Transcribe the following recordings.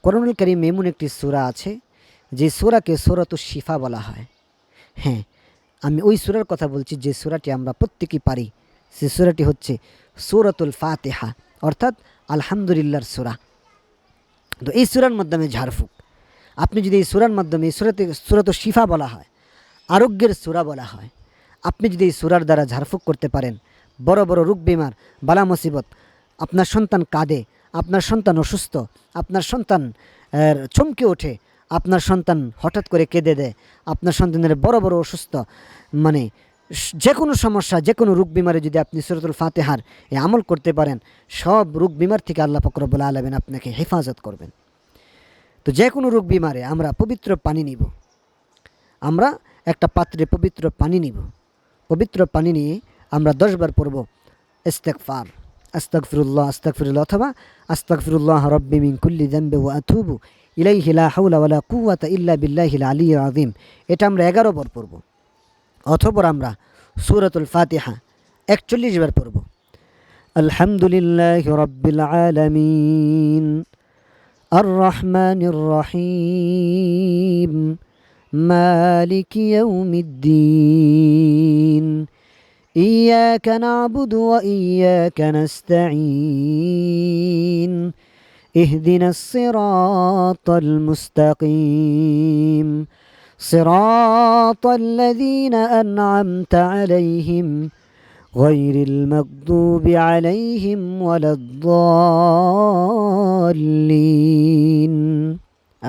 কোরআনুল কারীম এমন একটি সূরা আছে যে সূরাকে সূরাতুশ শিফা বলা হয়। হ্যাঁ, আমি ওই সূরার কথা বলছি যে সূরাটি আমরা প্রত্যেকেই পারি। সে সূরাটি হচ্ছে সূরাতুল ফাতিহা, অর্থাৎ আলহামদুলিল্লাহর সূরা। তো এই সূরার মাধ্যমে ঝাড়ফুঁক, আপনি যদি এই সূরার মাধ্যমে, এই সূরাতুশ শিফা বলা হয়, আরোগ্যের সূরা বলা হয়, আপনি যদি এই সূরার দ্বারা ঝাড়ফুঁক করতে পারেন, বড় বড় রোগ বিমার, বালা মুসিবত, আপনার সন্তান কাঁদে, আপনার সন্তান অসুস্থ, আপনার সন্তান চমকে ওঠে, আপনার সন্তান হঠাৎ করে কেঁদে দেয়, আপনার সন্তানের বড় বড় অসুস্থ, মানে যে কোনো সমস্যা, যে কোনো রোগ বিমারে যদি আপনি সূরাতুল ফাতিহার এই আমল করতে পারেন, সব রোগ বিমার থেকে আল্লাহ পাক রব্বুল আলামিন আপনাকে হেফাজত করবেন। তো যে কোনো রোগ বিমারে আমরা পবিত্র পানি নিব, আমরা একটা পাত্রে পবিত্র পানি নিব, পবিত্র পানি নিয়ে আমরা 10 বার পড়ব ইস্তেগফার, আস্তাগফিরুল্লাহ আস্তাগফিরুল্লাহ, অথবা আস্তাগফিরুল্লাহ রাব্বি মিন কুল্লি যামবি ওয়া আতুবু ইলাইহি লা হাওলা ওয়ালা কুওয়াতা ইল্লা বিল্লাহিল আলিয়্যিল আযীম। এটা আমরা 11 বার পড়ব। অথবা আমরা সূরাতুল ফাতিহা 41 বার পড়ব। আলহামদুলিল্লাহি রাব্বিল আলামিন আর রহমানির রহিম মালিকি ইয়াউমিদ্দিন ইয়্যাকা না'বুদু ওয়া ইয়্যাকা নাস্তাঈন ইহদিনাস সিরাতাল মুস্তাকিম সিরাতাল লাযীনা আন'আমতা আলাইহিম গায়রিল মাগদুবি আলাইহিম ওয়ালাদ-দাল্লিন।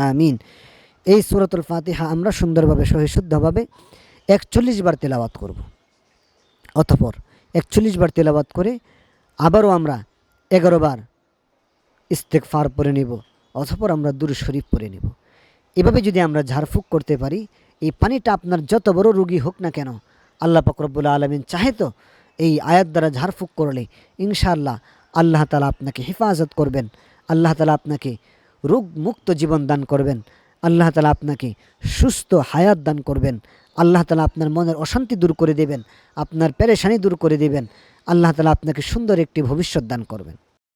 আমিন। এই সূরাতুল ফাতিহা আমরা সুন্দরভাবে সহিশুদ্ধভাবে 41 বার তেলাওয়াত করব। অতঃপর 41 বার তেলাওয়াত করে আবারও আমরা 11 বার ইস্তেগফার পড়ে নেব, অতঃপর আমরা দুরূদ শরীফ পড়ে নেব। এভাবে যদি আমরা ঝাড়ফুঁক করতে পারি, এই পানিটা আপনার যত বড় রোগী হোক না কেন, আল্লাহ পাক রব্বুল আলামিন চাহে তো এই আয়াত দ্বারা ঝাড়ফুঁক করলে ইনশাআল্লাহ আল্লাহ তাআলা আপনাকে হেফাজত করবেন, আল্লাহ তাআলা আপনাকে রোগ মুক্ত জীবন দান করবেন, আল্লাহ তাআলা আপনাকে সুস্থ হায়াত দান করবেন, আল্লাহ তাআলা আপনার মনের অশান্তি দূর করে দেবেন, আপনার পেরেশানি দূর করে দেবেন, আল্লাহ তাআলা আপনাকে সুন্দর একটি ভবিষ্যৎ দান করবেন।